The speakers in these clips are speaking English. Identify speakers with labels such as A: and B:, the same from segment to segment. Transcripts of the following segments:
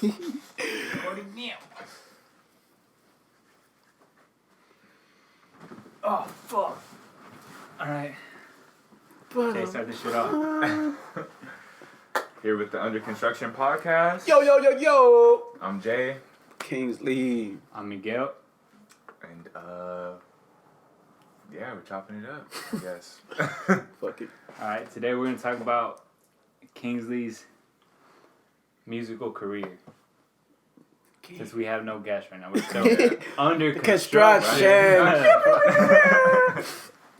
A: Recording now. Oh, fuck. Alright. Okay, start this shit off.
B: Here with the Under Construction Podcast.
C: Yo.
B: I'm Jay.
C: KiiiNGSLEY'S.
A: I'm Miguel.
B: And, yeah, we're chopping it up, I guess.
C: Fuck it.
A: Alright, today we're going to talk about KiiiNGSLEY'S musical career. Since we have no guests right now, we're still under construction.
C: Right?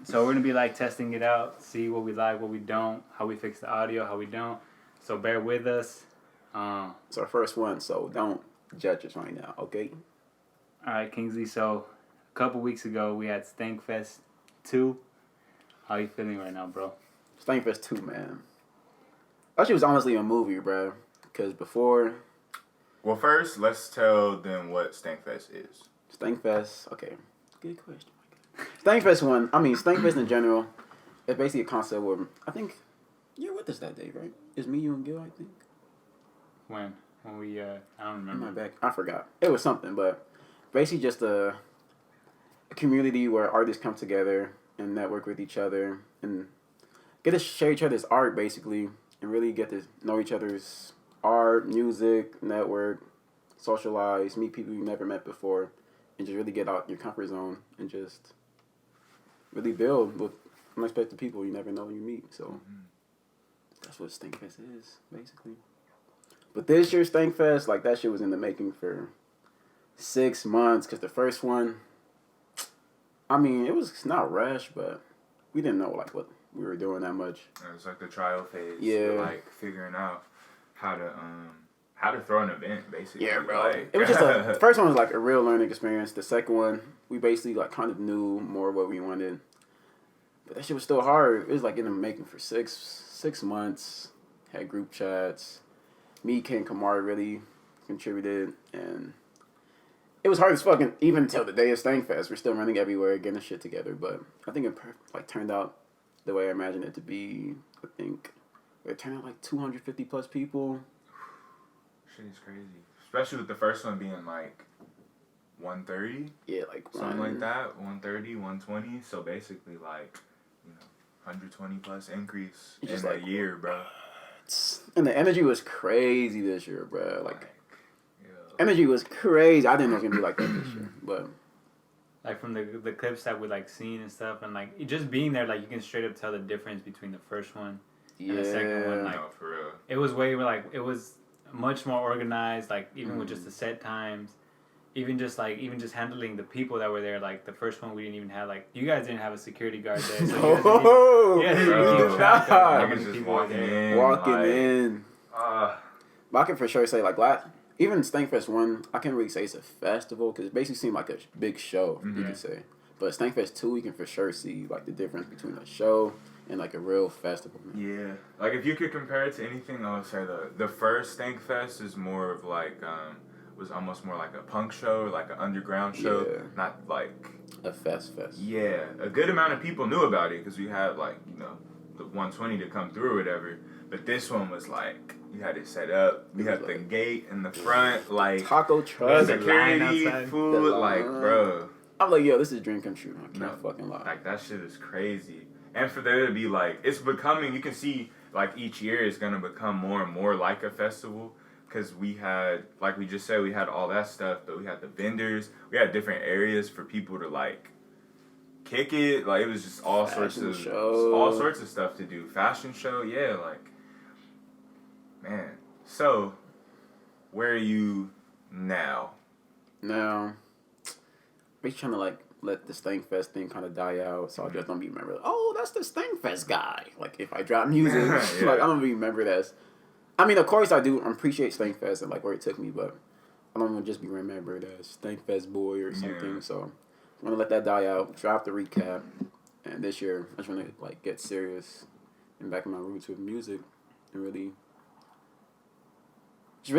A: So we're going to be like testing it out, see what we like, what we don't, how we fix the audio, how we don't. So bear with us.
C: It's our first one, so don't judge us right now, okay?
A: Alright, KiiiNGSLEY. So a couple weeks ago, we had Stankfest 2. How you feeling right now, bro?
C: Stankfest 2, man. That shit was honestly a movie, bro. Because before...
B: Well, first, let's tell them what Stankfest is.
C: Stankfest, okay. Good question. Stankfest in general, it's basically a concept where, I think, you're with us that day, right? It's me, you, and Gil, I think.
A: When we, I don't
C: In
A: remember.
C: my back. I forgot. It was something, but basically just a community where artists come together and network with each other and get to share each other's art, basically, and really get to know each other's art, music, network, socialize, meet people you've never met before, and just really get out your comfort zone and just really build with unexpected people you never know you meet. So that's what Stankfest is, basically. But this year's Stankfest, like, that shit was in the making for 6 months, because the first one, I mean, it was not rushed, but we didn't know, like, what we were doing that much.
B: It was like the trial phase.
C: Yeah.
B: We're, like, figuring out how to throw an event, basically.
C: Yeah, bro.
B: Like,
C: It was just the first one was like a real learning experience. The second one, we basically like kind of knew more what we wanted. But that shit was still hard. It was like in the making for six months. Had group chats. Me, Ken, Kamar really contributed, and it was hard as fucking even till the day of Stankfest. We're still running everywhere, getting the shit together. But I think it turned out the way I imagined it to be. I think it turned out like 250 plus people.
B: Shit is crazy. Especially with the first one being like 130.
C: Yeah, like
B: something like that. 130, 120. So basically like, 120 plus increase in a year, bro.
C: And the energy was crazy this year, bro. Like
B: yo.
C: Energy was crazy. I didn't know it was gonna be like that this year, but
A: Like from the clips that we like seen and stuff, and like just being there, like you can straight up tell the difference between the first one and the second one. Like
B: No, for real.
A: it was it was much more organized. Like even with just the set times, even just handling the people that were there. Like the first one, we didn't even have you guys didn't have a security guard there. So you guys didn't keep track of how many
B: Just
A: people were there.
C: walking in.
B: Uh,
C: But I can for sure say like even Stankfest 1, I can't really say it's a festival because it basically seemed like a big show, you could say. But Stankfest 2, you can for sure see like the difference between a show and like a real festival.
B: yeah. Like if you could compare it to anything, I would say the first Stankfest is more of like was almost more like a punk show, like an underground show,
C: Yeah.
B: not like
C: A fest.
B: yeah. A good amount of people knew about it because we had like the 120 to come through or whatever. But this one was like you had it set up. You had the gate in the front, like
C: Taco truck.
B: security,
A: outside.
B: food,
C: The
B: like
C: line.
B: bro.
C: I'm like, yo, this is a dream come true. I can't
B: No,
C: fucking lie.
B: Like that shit is crazy. And for there to be like, it's becoming, you can see like each year is going to become more and more like a festival. Because we had, like we just said, we had all that stuff, but we had the vendors. We had different areas for people to like kick it. Like it was just all sorts of stuff to do. Fashion show, yeah, like, man. So, where are you now?
C: Now, we're trying to like let the Stankfest thing kind of die out, so I just don't be remembered. Oh, that's the Stankfest guy. Like if I drop music,
B: Yeah.
C: like I don't be remembered as. I mean, of course I do appreciate Stankfest and like where it took me, but I don't want to just be remembered as Stankfest boy or something.
B: Yeah.
C: So I'm gonna let that die out. Drop the recap, and this year I just want to like get serious and back in my roots with music and really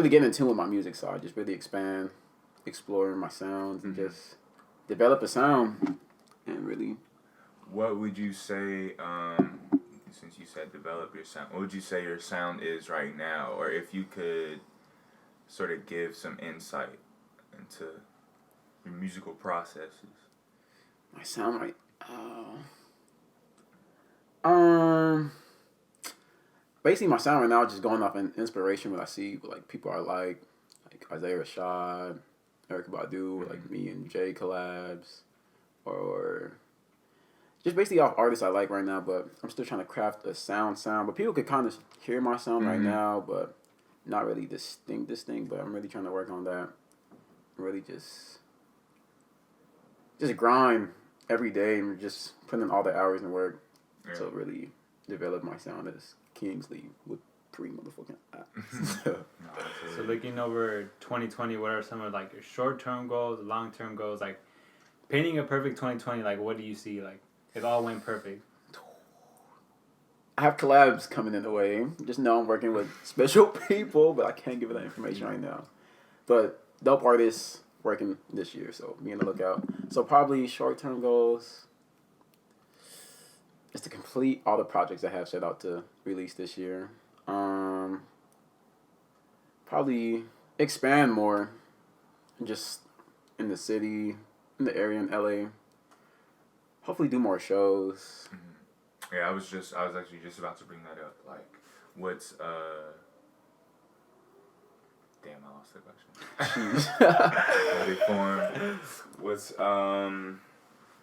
C: get in tune with my music side. Just really expand, exploring my sounds, and just develop a sound and really.
B: What would you say, since you said develop your sound, what would you say your sound is right now? Or if you could sort of give some insight into your musical processes?
C: My sound right. Basically, my sound right now is just going off in inspiration. What I see, like people I like Isaiah Rashad, Eric Badu, like me and Jay collabs, or just basically off artists I like right now. But I'm still trying to craft a sound. But people could kind of hear my sound right now, but not really distinct. But I'm really trying to work on that. Really just grind every day and just put in all the hours and work to really develop my sound as KiiiNGSLEY with 3 motherfucking apps.
A: So looking over 2020, what are some of like your short-term goals, long-term goals? Like painting a perfect 2020, like what do you see? Like it all went perfect.
C: I have collabs coming in the way. Just know I'm working with special people, but I can't give you that information right now. But dope artists working this year, so be on the lookout. So probably short-term goals is to complete all the projects I have set out to release this year. Probably expand more, just in the city, in the area in LA. Hopefully do more shows.
B: Yeah, I was actually just about to bring that up. Like, what's damn, I lost the question. What's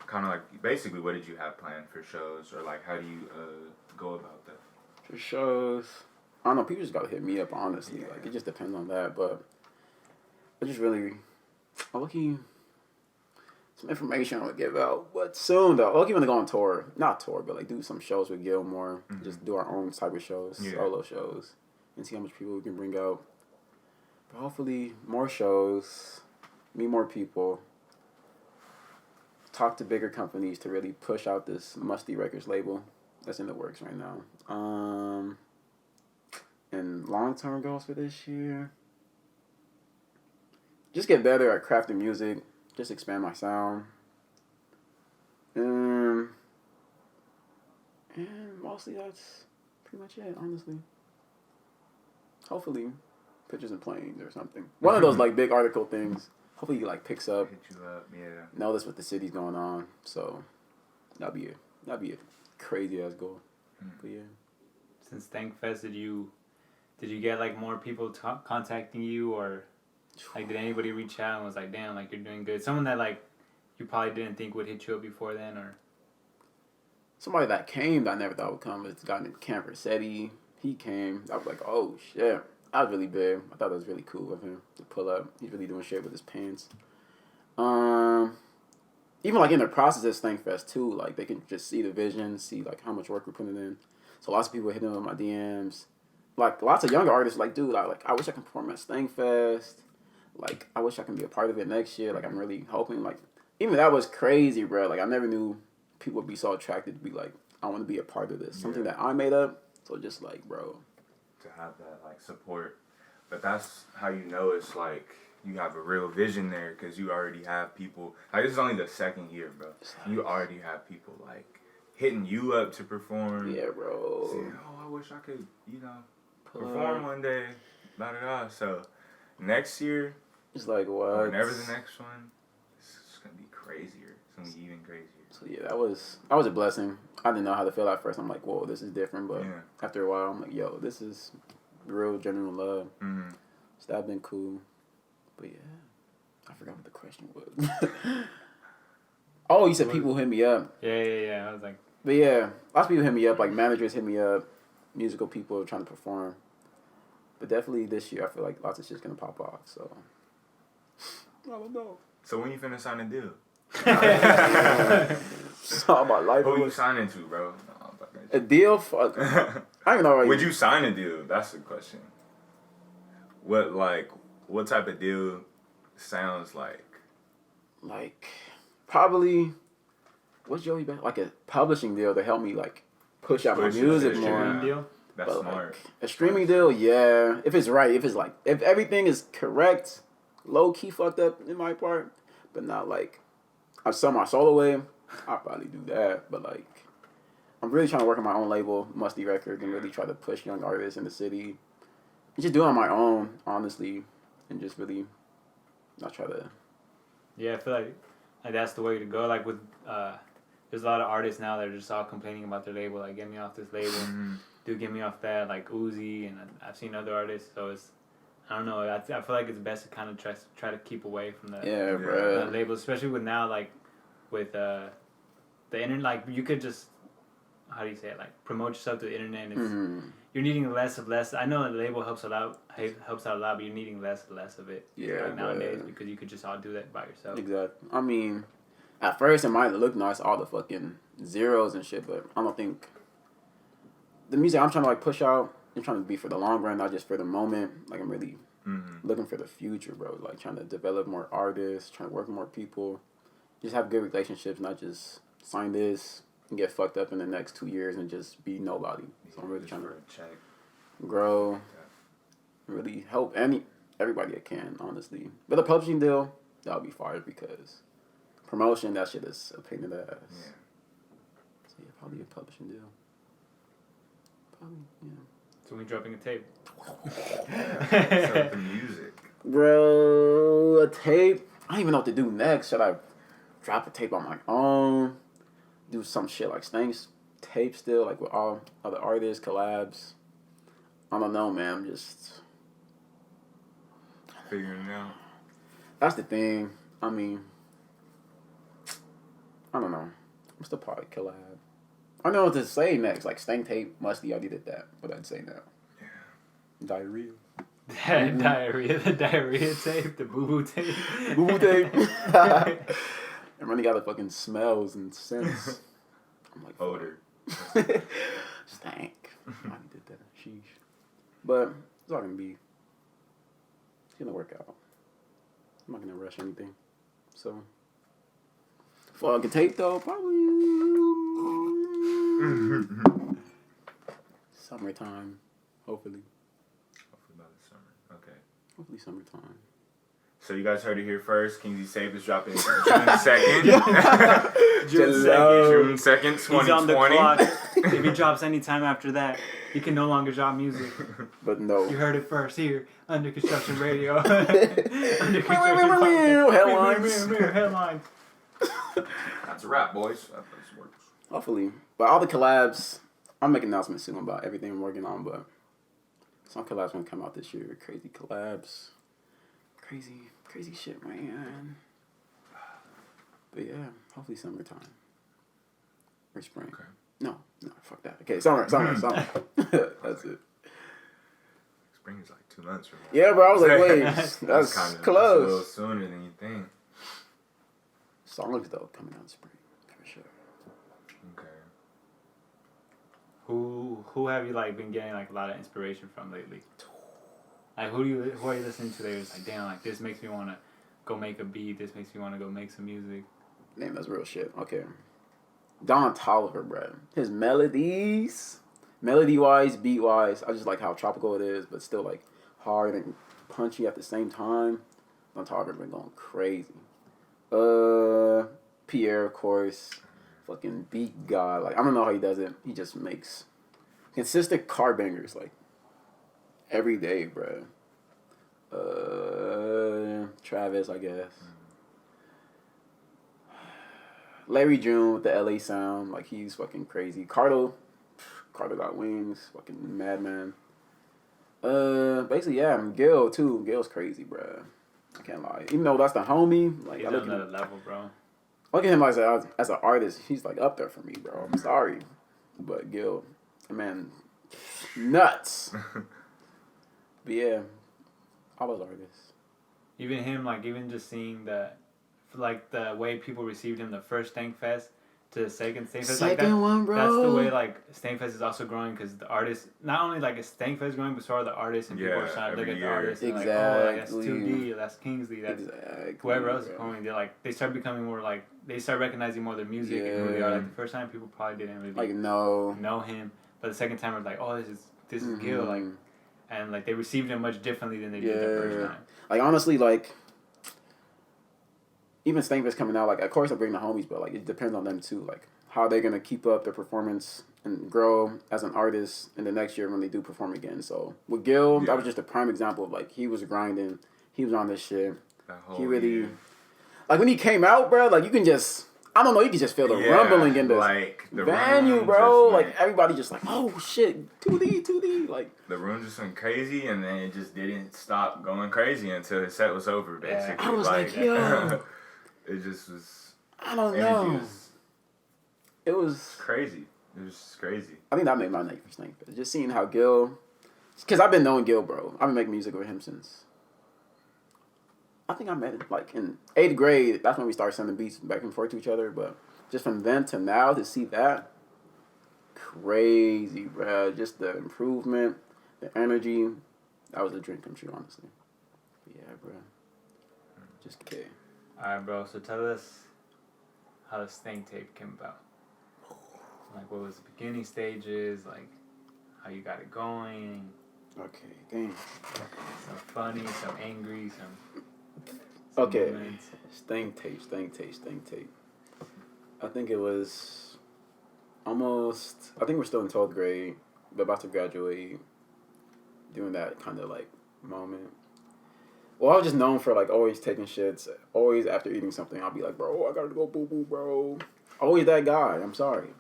B: kind of like basically what did you have planned for shows, or like how do you go about that?
C: For shows, I don't know. People just gotta hit me up. Honestly, like it just depends on that. But I just really, I'm looking some information I would give out. But soon though, I'm looking to go on tour. Not tour, but like do some shows with Gilmore. Just do our own type of shows, solo shows, and see how much people we can bring out. But hopefully more shows, meet more people. Talk to bigger companies to really push out this Musty Records label that's in the works right now. And long-term goals for this year, just get better at crafting music, just expand my sound. And mostly that's pretty much it, honestly. Hopefully, pictures and planes or something. One of those like big article things. Hopefully, like picks up.
B: Hit you up, yeah.
C: Know this what the city's going on, so that'd be a crazy ass goal. But yeah.
A: Since Stankfest, did you get like more people contacting you, or like did anybody reach out and was like, damn, like you're doing good? Someone that like you probably didn't think would hit you up before then, or
C: somebody that came that I never thought would come was a guy named Cam Rossetti. He came. I was like, oh shit. That was really big. I thought it was really cool of him to pull up. He's really doing shit with his pants. Even like in the process of Stankfest too, like they can just see the vision, see like how much work we're putting in. So lots of people hitting on my DMs. Like lots of younger artists like, dude, I wish I can perform at Stankfest. Like I wish I can be a part of it next year. Like I'm really hoping. Like even that was crazy, bro. Like I never knew people would be so attracted to be like, I want to be a part of this. Something that I made up. So just like, bro.
B: To have that like support, but that's how you know it's like you have a real vision there, because you already have people. Like this is only the second year, bro. You already have people like hitting you up to perform.
C: Yeah, bro.
B: Saying, oh, I wish I could, perform one day. Da da da. So next year,
C: it's like what?
B: Or whenever the next one, it's gonna be crazier. It's gonna be even crazier.
C: So yeah, that was a blessing. I didn't know how to feel at first. I'm like, whoa, this is different. But after a while, I'm like, yo, this is real, genuine love. So that's been cool. But yeah, I forgot what the question was. Oh, you said people hit me up.
A: Yeah. I was like,
C: but yeah, lots of people hit me up. Like managers hit me up, musical people trying to perform. But definitely this year, I feel like lots of shit's gonna pop off. So I don't know.
B: So when you finna sign a deal?
C: It's all about life.
B: Who you signing to, bro? No,
C: a deal? Fuck. I don't even know.
B: Would you sign a deal? That's the question. What type of deal sounds like?
C: Like, probably, what's Joey back? Like a publishing deal to help me like push out my music more.
A: Streaming deal?
B: That's
C: but
B: smart.
C: Like, a streaming deal, yeah. If it's right, if everything is correct, low key fucked up in my part, but not like I sell my solo way, I'll probably do that. But like, I'm really trying to work on my own label, Musty Records, and really try to push young artists in the city. And just do it on my own, honestly. and just really not try to.
A: Yeah, I feel like that's the way to go. Like with there's a lot of artists now that are just all complaining about their label, like get me off this label, dude, get me off that, like Uzi, and I've seen other artists, so it's I don't know. I feel like it's best to kind of try to keep away from the label, especially with now like with the internet. Like you could just how do you say it? Like promote yourself to the internet. And you're needing less. I know the label helps out a lot, but you're needing less of it.
C: Yeah,
A: nowadays because you could just all do that by yourself.
C: Exactly. I mean, at first it might look nice, all the fucking zeros and shit, but I don't think the music I'm trying to like push out. I'm trying to be for the long run, not just for the moment. Like I'm really looking for the future, bro. Like trying to develop more artists, trying to work with more people, just have good relationships, not just sign this and get fucked up in the next 2 years and just be nobody. So I'm really trying to grow, really help everybody I can, honestly. But a publishing deal, that'll be fire because promotion, that shit is a pain in the ass.
B: Yeah.
C: So yeah, probably a publishing deal. Probably, yeah.
A: So we dropping a tape.
B: So the music.
C: Bro, a tape. I don't even know what to do next. Should I drop a tape on my own? Do some shit like Stanktape still, like with all other artists, collabs? I don't know, man. I'm just
B: figuring it out.
C: That's the thing. I mean, I don't know. I'm still probably collab. I don't know what to say next. Like Stanktape, Musty, I already did that. What I'd say now. Yeah. Diarrhea.
A: The diarrhea tape, the boo-boo tape.
C: Boo-boo tape. And really got the fucking smells and scents. I'm like,
B: odor.
C: Stank. I did that. Sheesh. But it's all gonna be. It's gonna work out. I'm not gonna rush anything. So. Fucking tape though, probably. Summertime, hopefully.
B: Hopefully by the summer. Okay.
C: Hopefully summertime.
B: So you guys heard it here first. KiiiNGSLEY'S is dropping June 2nd. June 2nd, 2020.
A: He's on the clock. If he drops any time after that, he can no longer drop music.
C: But no.
A: You heard it first here. Under Construction Radio. Under Construction Headlines.
B: That's a wrap, boys. That works.
C: Hopefully. But all the collabs, I'll make an announcement soon about everything I'm working on, but some collabs gonna come out this year. Crazy collabs. Crazy shit, man. But yeah, hopefully summertime. Or spring.
B: Okay.
C: No, fuck that. Okay, summer. That's it.
B: Spring is like 2 months from now.
C: Yeah, bro, I was like, wait, that's
B: kind of
C: close.
B: A little sooner than you think.
C: Songs, though, coming out in spring, for sure.
B: Okay.
A: Who have you like been getting like a lot of inspiration from lately? Like who are you listening to? There's like damn, like this makes me want to go make a beat. This makes me want to go make some music.
C: Damn, that's real shit. Okay, Don Toliver, bro. His melodies, melody-wise, beat-wise, I just like how tropical it is, but still like hard and punchy at the same time. Don Toliver been going crazy. Pierre, of course, fucking beat god. Like I don't know how he does it. He just makes consistent car bangers like every day, bro. Travis, I guess. Larry June with the LA sound, like he's fucking crazy. Cardo got wings, fucking madman. Basically, yeah, Gil too. Gil's crazy, bro. I can't lie. Even though that's the homie, like
A: he's
C: I look
A: on another level, bro.
C: Look at him as an artist. He's like up there for me, bro. I'm sorry, but Gil, man, nuts. But yeah, all those artists.
A: Even him, like even just seeing like the way people received him the first Stankfest to the second Stankfest.
C: Second
A: like that,
C: one, bro.
A: That's the way like Stankfest is also growing because the artists, not only like is Stankfest growing, but so are the artists and people are trying to look at the artists and like, oh, like, that's 2D, that's Kingsley, that's whoever else is coming. They start becoming more like, they start recognizing more their music and who they are. Like the first time people probably didn't really know him, but the second time it was like, oh, this is Gil, like, and like they received him much differently than they did the first time.
C: Like honestly, like even Stankfest coming out, like of course I bring the homies, but like it depends on them too, like how they're gonna keep up their performance and grow as an artist in the next year when they do perform again. So with Gil, that was just a prime example of like he was grinding, he was on this shit.
B: That whole
C: He really,
B: year.
C: like when he came out, bro. Like you can just, I don't know, you can just feel the rumbling in this
B: the
C: venue,
B: room
C: bro.
B: just
C: Like
B: went-
C: everybody just like, oh shit, 2D. Like
B: the room just went crazy, and then it just didn't stop going crazy until his set was over. Basically,
C: I was like, yo.
B: it just was.
C: I don't
B: Energy
C: know.
B: was
C: It was
B: crazy. It was just crazy.
C: I think that made my night for Stanktape. Just seeing how Gil, because I've been knowing Gil, bro. I've been making music with him since. I think I met him like in 8th grade. That's when we started sending beats back and forth to each other. But just from then to now to see that, crazy, bro. Just the improvement, the energy. That was a dream come true, honestly. Yeah, bro. Just kidding.
A: Alright, bro, so tell us how the Stanktape came about. Like, what was the beginning stages, like, how you got it going.
C: Okay, dang.
A: Some funny, some angry, some
C: Okay,
A: moments.
C: Stanktape. I think it was almost, I think we're still in 12th grade, but about to graduate, doing that kind of, like, moment. Well, I was just known for, like, always taking shits. Always after eating something, I'll be like, bro, I gotta go boo-boo, bro. Always that guy. I'm sorry.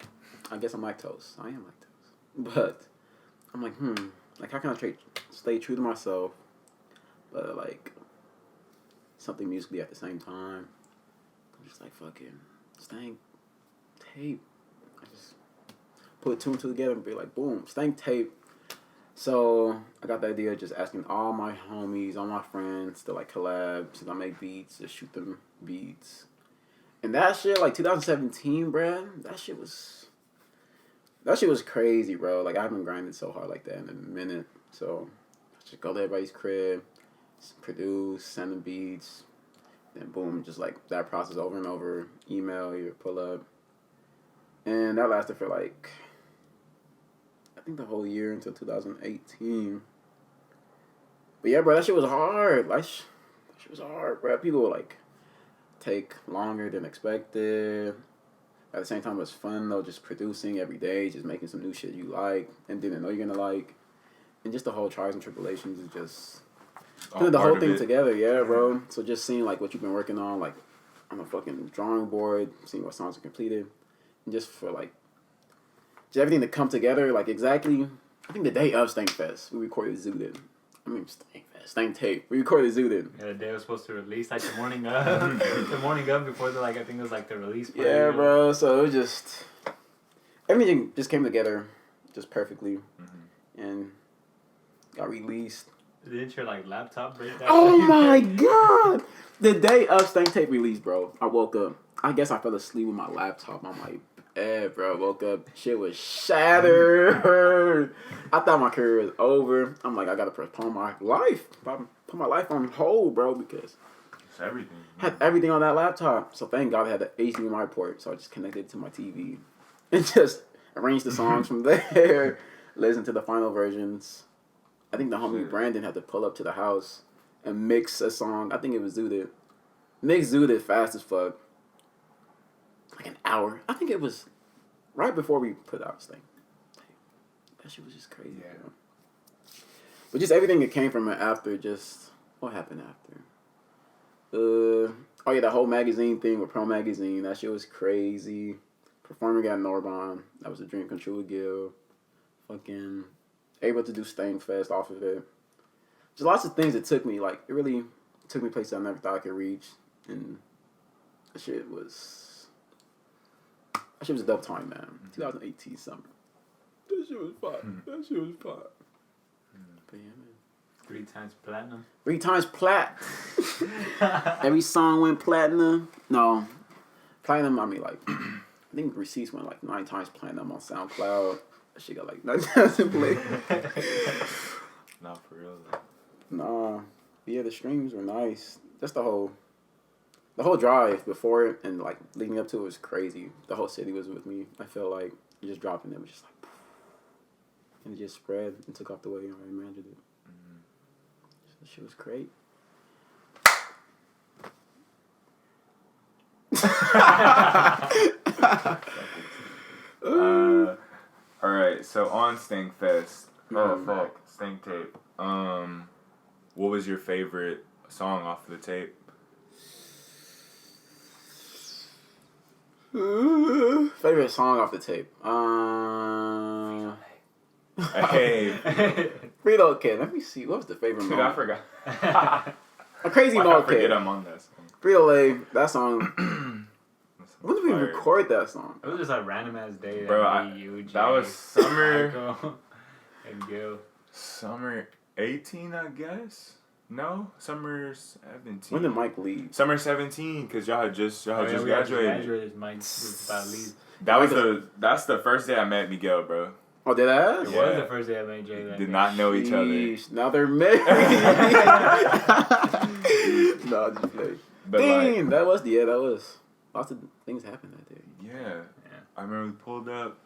C: I guess I'm lactose. I am lactose. But I'm like, like, how can I stay true to myself, but, like, something musically at the same time? I'm just like, fucking Stanktape. I just put two and two together and be like, boom, Stanktape. So I got the idea of just asking all my homies, all my friends to like collab, since I make beats, just shoot them beats. And that shit, like 2017, bruh, that shit was crazy, bro. Like I haven't grinded so hard like that in a minute. So I just go to everybody's crib, produce, send them beats, then boom, just like that process over and over, email, you pull up. And that lasted for like, I think the whole year until 2018. But yeah, bro, that shit was hard. Like, that shit was hard, bro. People would like take longer than expected. At the same time, it was fun though, just producing every day, just making some new shit you like and didn't know you're gonna like. And just the whole trials and tribulations is just putting the whole thing together, yeah, bro. So just seeing like what you've been working on, like on a fucking drawing board, seeing what songs are completed, and just for like just everything to come together, like exactly. I think the day of Stankfest, we recorded Zooted. Stanktape. We recorded Zooted.
A: Yeah, the day was supposed to release, like the morning of, the morning of before the, like, I think it was like the release party.
C: Yeah, bro. So it was just, everything just came together just perfectly, and got released.
A: Didn't your, like, laptop break that?
C: Oh my god! The day of Stanktape release, bro, I woke up. I guess I fell asleep with my laptop on my bed, bro. Woke up, shit was shattered. I thought my career was over. I'm like, I gotta postpone my life. Put my life on hold, bro, because
B: it's everything.
C: I had everything on that laptop. So thank God I had the HDMI port, so I just connected it to my TV and just arranged the songs from there. Listen to the final versions. I think the homie Brandon had to pull up to the house and mix a song. I think it was Zooted. Mix Zooted fast as fuck. Like an hour. I think it was right before we put out this thing. That shit was just crazy, bro. But just everything that came from it after, just what happened after? Oh yeah, the whole magazine thing with Pro Magazine. That shit was crazy. Performing at Norbon. That was a dream come true with Gil. Fucking able to do Stankfest off of it. Just lots of things that took me, like, it really took me places I never thought I could reach. And that shit was a dope time, man. 2018 summer. That shit was fun. But yeah, man.
A: 3 times platinum.
C: 3 times plat. Every song went platinum. No. Platinum, I mean, like, I think Receipts went like 9 times platinum on SoundCloud. That shit got like 9,000 plays.
B: Not for real, though.
C: Nah. Yeah, the streams were nice. Just the whole drive before it and like leading up to it was crazy. The whole city was with me. I felt like just dropping it was just like, and it just spread and took off the way I imagined it. So that shit was great.
B: All right, so on Stankfest, Stanktape. What was your favorite song off the tape.
C: Favorite song off the tape?
B: Hey.
C: Frito. Okay, let me see. What was the favorite
B: Dude,
C: moment?
B: I forgot.
C: A crazy
B: Why
C: moment.
B: I forget I'm on that song.
C: Frito-Lay, that song. When did we
B: Fire.
C: record that song?
A: It was just a random ass day.
B: Bro, that was summer.
A: Michael, and Gil.
B: Summer 18, I guess. No, summer 17.
C: When did Mike leave?
B: Summer 17, because y'all had just
A: We
B: graduated.
A: Mike was about to leave.
B: That's the first day I met Miguel, bro.
C: Oh, did I?
A: It
B: Yeah.
A: was the first day I met Jay. That
B: Did
A: day.
B: not know each other.
C: Sheesh, now they're married. No, just play.
B: But
C: Damn, that was lots of things happened that day.
B: yeah. I remember we pulled up.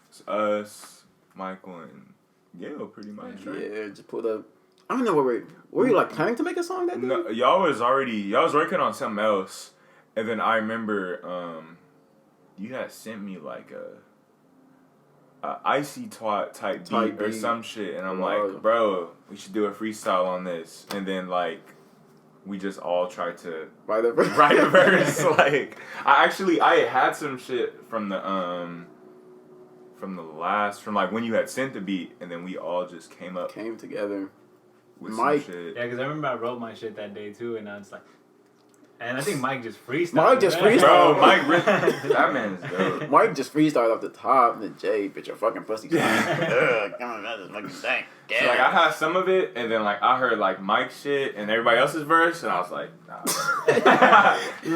B: It's us, Michael, and Gail, pretty much. Right?
C: Yeah, just pulled up. I don't know were you like planning to make a song that day?
B: No, y'all was working on something else, and then I remember you had sent me like a icy twat type beat or some shit, and I'm like, bro, we should do a freestyle on this, and then like we just all tried to
C: Write a verse.
B: Like I had some shit from the like when you had sent the beat, and then we all just came
C: together.
B: with
C: Mike.
B: some shit.
A: Yeah, because I remember I wrote my shit that day too, and I was like, and I think Mike just freestyled.
C: Mike just freestyled.
B: Bro, Mike, that man is dope.
C: Mike just freestyled off the top, and then Jay, bitch, your fucking pussy. Come on, that's just fucking stank.
B: So, like I had some of it, and then like I heard like Mike's shit and everybody else's verse, and I was like, nah,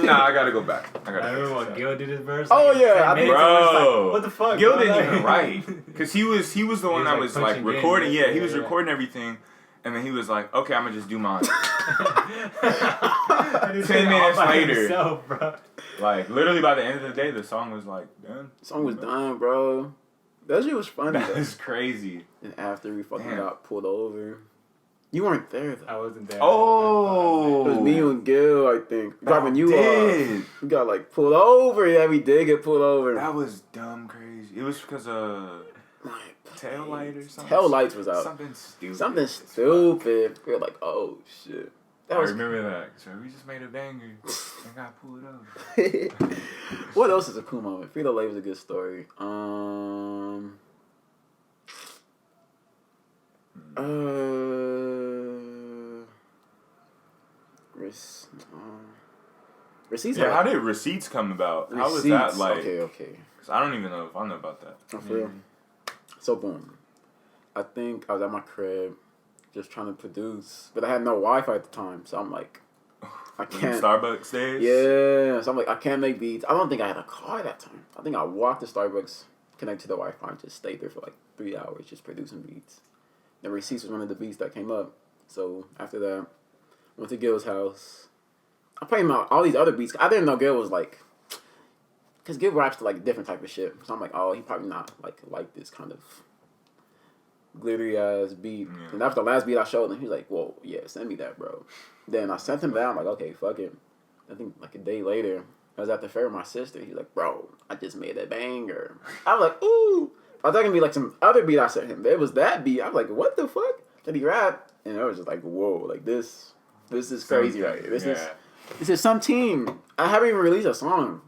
B: nah, I gotta go back. I
A: remember when Gil did his verse.
C: Oh,
A: like,
C: yeah,
A: 10 minutes,
B: bro.
A: and I was like, what the fuck?
B: Gil
A: bro?
B: didn't even write, cause he was the one that was like
A: punching
B: recording.
A: in.
B: Yeah, he was
A: Yeah.
B: recording everything, and then he was like, okay, I'm gonna just do mine. 10
A: 10
B: minutes later.
A: himself, bro.
B: Like literally by the end of the day, the song was like done.
C: The song was done, bro. That shit was funny.
B: That
C: though.
B: is crazy.
C: And after we fucking
B: Damn.
C: got pulled over. You weren't there, though.
A: I wasn't there.
B: Oh,
C: It was me and Gil, I think. Dropping you
B: did.
C: off. We got like pulled over. Yeah, we did get pulled over.
B: That was dumb crazy. It was because of tail light or something.
C: Tail lights was out.
B: Something stupid.
C: Something stupid. We were like, oh shit.
B: I remember that. So we just made a banger and got pulled over.
C: What else is a cool moment? Frito-Lay was a good story. Receipts.
B: Yeah, how did receipts come about? How was that like?
C: Okay.
B: Cause I don't even know if I know about that.
C: Oh, for real? So boom. I think I was at my crib just trying to produce, but I had no Wi-Fi at the time, so I'm like, I can't.
B: Starbucks days.
C: Yeah, so I'm like, I can't make beats. I don't think I had a car at that time. I think I walked to Starbucks, connected to the Wi-Fi, and just stayed there for like 3 hours just producing beats. The Receipts was one of the beats that came up. So after that, went to Gil's house. I played him out all these other beats. I didn't know Gil was like, because Gil raps to like different type of shit. So I'm like, oh, he probably not like this kind of glittery ass beat.
B: Yeah.
C: And after the last beat I showed him, he was like, whoa, yeah, send me that, bro. Then I sent him that. I'm like, okay, fuck it. I think like a day later, I was at the fair with my sister. He was like, bro, I just made a banger. I was like, ooh. I thought it was going to be like some other beat I sent him. But it was that beat. I was like, what the fuck? Then he rapped. And I was just like, whoa, like this is crazy right here. This is some team. I haven't even released a song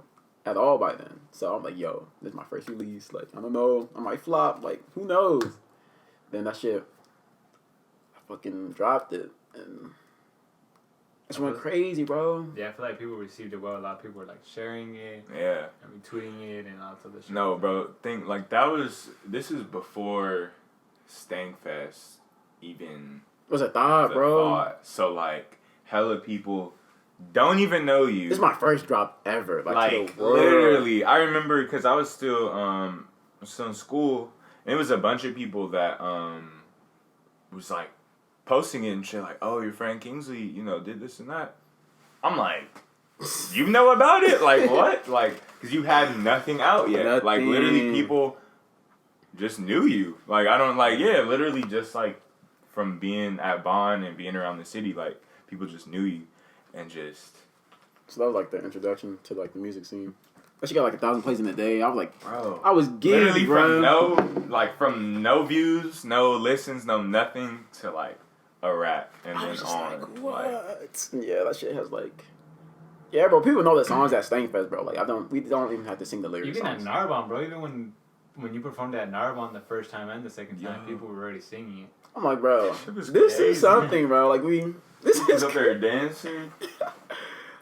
C: at all by then. So I'm like, yo, this is my first release. Like, I don't know. I might flop. Like, who knows? Then that shit, I fucking dropped it. And it went crazy, bro.
A: Yeah, I feel like people received it well. A lot of people were like sharing it.
B: Yeah.
A: And retweeting it and all this other shit.
B: No, bro. Think like this is before Stankfest even
C: What's a thought, bro?
B: thought. So like hella people don't even know you.
C: This is my first drop ever. Like to the world.
B: literally, I remember because I was still in school, and it was a bunch of people that was like posting it and shit, like, oh, your friend Kingsley, did this and that. I'm like, you know about it? Like what? Like, because you had nothing out yet.
C: Nothing.
B: Like literally, people just knew you. Like literally just like from being at Bond and being around the city, like people just knew you. And just...
C: So that was like the introduction to like the music scene. But she got like 1,000 plays in a day. I was like,
B: bro,
C: I was giddy,
B: literally
C: bro.
B: from no views, no listens, no nothing to like a rap and
C: I
B: then
C: was just
B: on.
C: like, what? Yeah, that shit has like. Yeah, bro. People know the songs at Stankfest, bro. Like we don't even have to sing the lyrics.
A: Even at Narbonne, bro. Even when you performed at Narbonne the first time and the second time, people were already singing it.
C: I'm like, bro, this
B: crazy.
C: is something, bro. Like this is
B: up there dancing.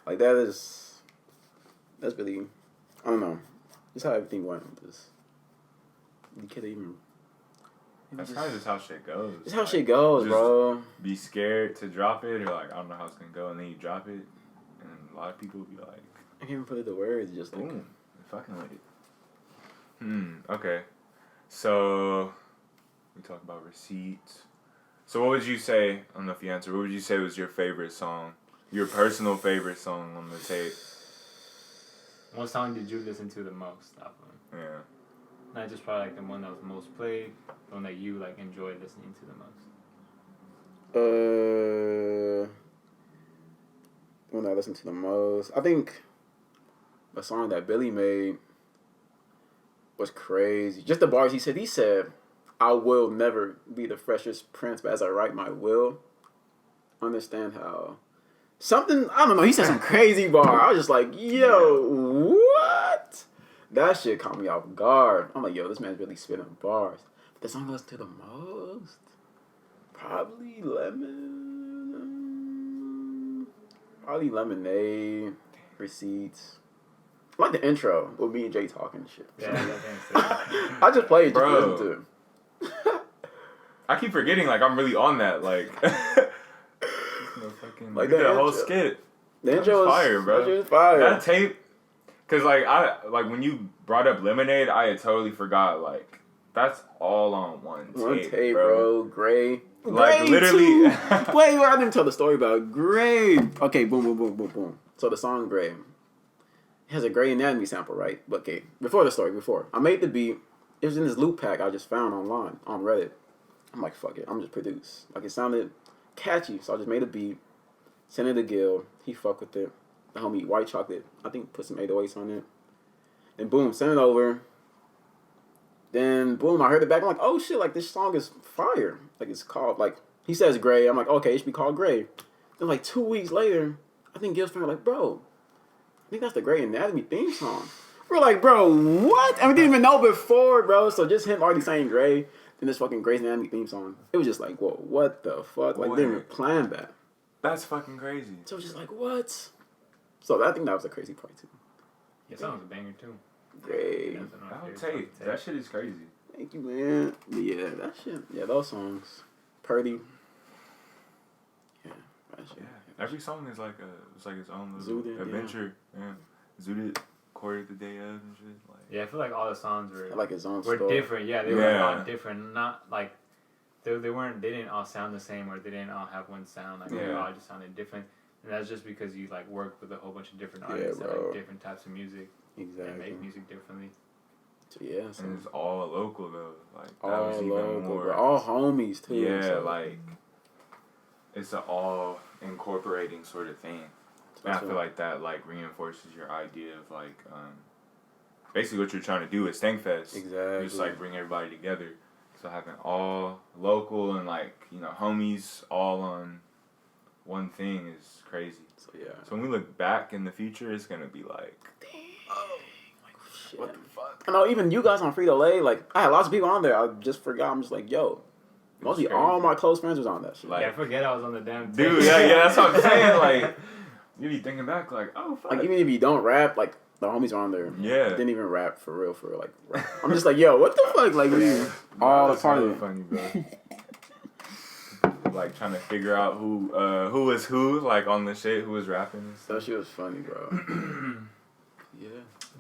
C: Like that's really, I don't know. Just how everything went with this. You can't even.
B: That's kind of just how shit goes.
C: It's how shit goes, bro.
B: Be scared to drop it, or like I don't know how it's gonna go, and then you drop it, and a lot of people will be like,
C: I can't even put it to words. Just like,
B: boom, fucking with it. Okay. So we talk about receipts. So what would you say? I don't know if you answered. What would you say was your favorite song? Your personal favorite song on the tape?
A: What song did you listen to the most off of him?
B: Yeah.
A: Not just probably like the one that was most played, the one that you like enjoyed listening to the most.
C: The one I listened to the most. I think the song that Billy made was crazy. Just the bars he said, I will never be the freshest prince, but as I write my will, understand how something, I don't know, he said some crazy bar. I was just like, yo, what? That shit caught me off guard. I'm like, yo, this man's really spitting bars. But the song I listened to the most, probably Lemonade, Receipts. I like the intro with me and Jay talking and shit.
A: Yeah,
C: I just played it just to
B: Bro.
C: listen to it.
B: I keep forgetting, like, I'm really on that, like...
C: Like
B: the whole
C: intro.
B: skit.
C: The intro was
B: fire, bro.
C: That shit was fire.
B: That tape... Because, like, when you brought up Lemonade, I had totally forgot, like, that's all on one tape,
C: bro. Gray.
B: Like,
C: Gray
B: literally...
C: too. Wait, I didn't tell the story about Gray. Okay, boom. So the song Gray. It has a Grey Anatomy sample, right? But okay, before I made the beat. It was in this loop pack I just found online on Reddit. I'm like, fuck it, I'm just produce. Like, it sounded catchy, so I just made a beat, sent it to Gil. He fucked with it. The homie White Chocolate, I think, put some 808s on it. And boom, sent it over. Then boom, I heard it back. I'm like, oh shit, like this song is fire. Like it's called, like, he says Gray. I'm like, okay, it should be called Gray. Then like 2 weeks later, I think Gil's friend was like, bro, I think that's the Grey Anatomy theme song. We're like, bro, what? And we didn't even know before, bro. So just him already saying Gray, then this fucking Grey's Anatomy theme song. It was just like, whoa, what the fuck? Like, didn't even plan that.
B: That's fucking crazy.
C: So it was just like, what? So I think that was a crazy part too.
A: Yeah, that was a banger too.
C: Gray.
B: That'll tape. That shit is crazy.
C: Thank you, man. Yeah, that shit. Yeah, those songs. Purdy. Yeah, that shit.
B: Yeah. Every song is like it's like its own little
C: Zooted,
B: adventure. Yeah. Zooted, Quarter the Day of and shit. Like,
A: Yeah, I feel like all the songs were
C: Like his own
A: were
C: story.
A: different. Yeah, they were all different. Not like they didn't all sound the same, or they didn't all have one sound. Like they all just sounded different. And that's just because you like work with a whole bunch of different artists that like different types of music.
C: Exactly.
A: And make music differently.
C: So yeah, so
B: and it's all local though. Like that
C: all
B: was even
C: local,
B: more.
C: bro. All homies too.
B: Yeah,
C: so.
B: like it's an all incorporating sort of thing. And I feel like that like reinforces your idea of like basically what you're trying to do at Stankfest.
C: Exactly.
B: Just like bring everybody together. So having all local and like, you know, homies all on one thing is crazy.
C: So yeah.
B: So when we look back in the future, it's gonna be like,
C: Shit. What the fuck? I know even you guys on Frito-Lay, like I had lots of people on there. I just forgot. I'm just like, yo, mostly all my close friends was on that shit.
B: Like,
A: yeah, I forget I was on the damn
B: dude, yeah, that's what I'm saying. Like, you be thinking back, like, oh fuck.
C: Like even if you don't rap, like the homies are on there.
B: Yeah.
C: Didn't even rap for real. Like rap. I'm just like, yo, what the fuck? Like we all a part of it.
B: Funny, bro. Like trying to figure out who was who, like on the shit, who was rapping and stuff.
C: That shit was funny, bro. Yeah.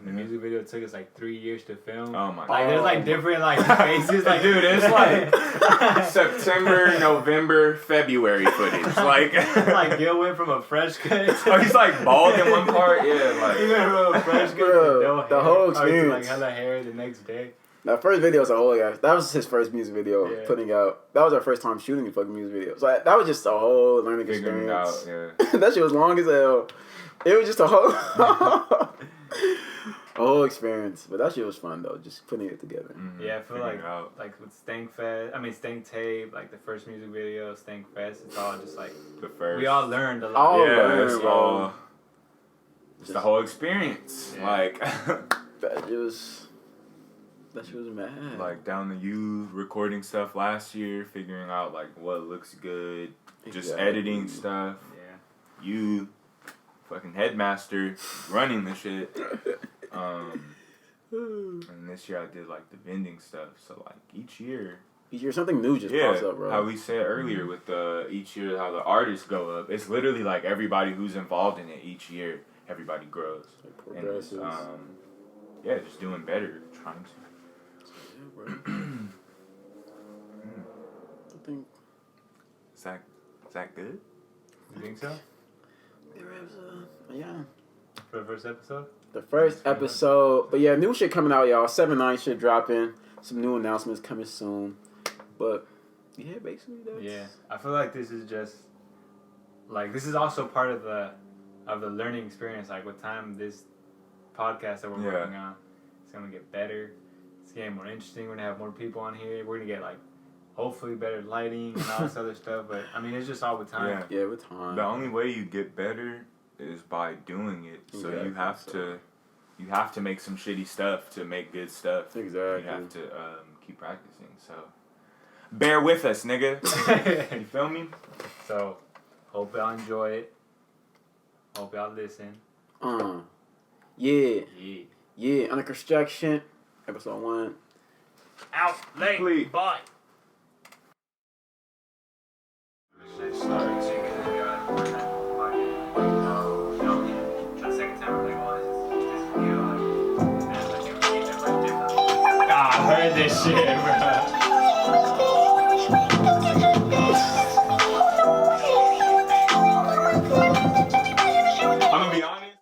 A: The music video took us like 3 years to film.
B: Oh my god.
A: Like there's like different like faces. Like
B: dude, it's like September, November, February footage. Like
A: like Gil went from a fresh cut.
B: Oh, he's like bald in one part. Yeah, like
A: He went from a fresh cut
C: Bro,
A: to no
C: the
A: hair,
C: whole
A: or to,
C: experience.
A: like hella hair the next day.
C: That first video was a whole guy. That was his first music video putting out. That was our first time shooting a fucking music video. So that was just a whole learning
B: figuring it
C: experience.
B: out. Yeah.
C: That shit was long as hell. It was just a whole. A whole experience. But that shit was fun though, just putting it together.
B: Mm-hmm.
A: Yeah, I feel like with Stanktape, like the first music video, Stankfest, it's all just like
B: the first.
A: we all learned a lot.
C: All
B: yeah,
C: learned,
B: it's
C: bro.
B: all. It's the whole experience.
A: Yeah.
B: Like.
C: That shit was mad.
B: Like down to you recording stuff last year, figuring out like what looks good, just editing stuff.
A: Yeah.
B: You, fucking headmaster, running the shit. And this year I did like the vending stuff. So like each year
C: something new just pops up, bro.
B: how we said earlier with each year how the artists go up. It's literally like everybody who's involved in it each year, everybody grows.
C: Like
B: And it's, just doing better, trying to.
C: Yeah, bro. I think.
B: Is that good?
A: You think so?
C: Yeah.
A: For the first episode?
C: The first episode. But yeah, new shit coming out, y'all. 7-9 shit dropping. Some new announcements coming soon. But yeah, basically that's...
A: Yeah. I feel like this is just like this is also part of the learning experience. Like with time this podcast that we're working on, it's gonna get better. It's getting more interesting. We're gonna have more people on here. We're gonna get like hopefully better lighting and all this other stuff. But I mean, it's just all with time.
C: Yeah, with time.
B: The only way you get better is by doing it. So
C: Exactly.
B: you have to make some shitty stuff to make good stuff.
C: Exactly.
B: You have to keep practicing. So bear with us, nigga. You feel me?
A: So hope y'all enjoy it. Hope y'all listen.
C: Yeah.
A: Yeah.
C: Yeah. Under construction. Episode 1.
A: Out late.
B: Complete.
A: Bye. I heard this shit, bro.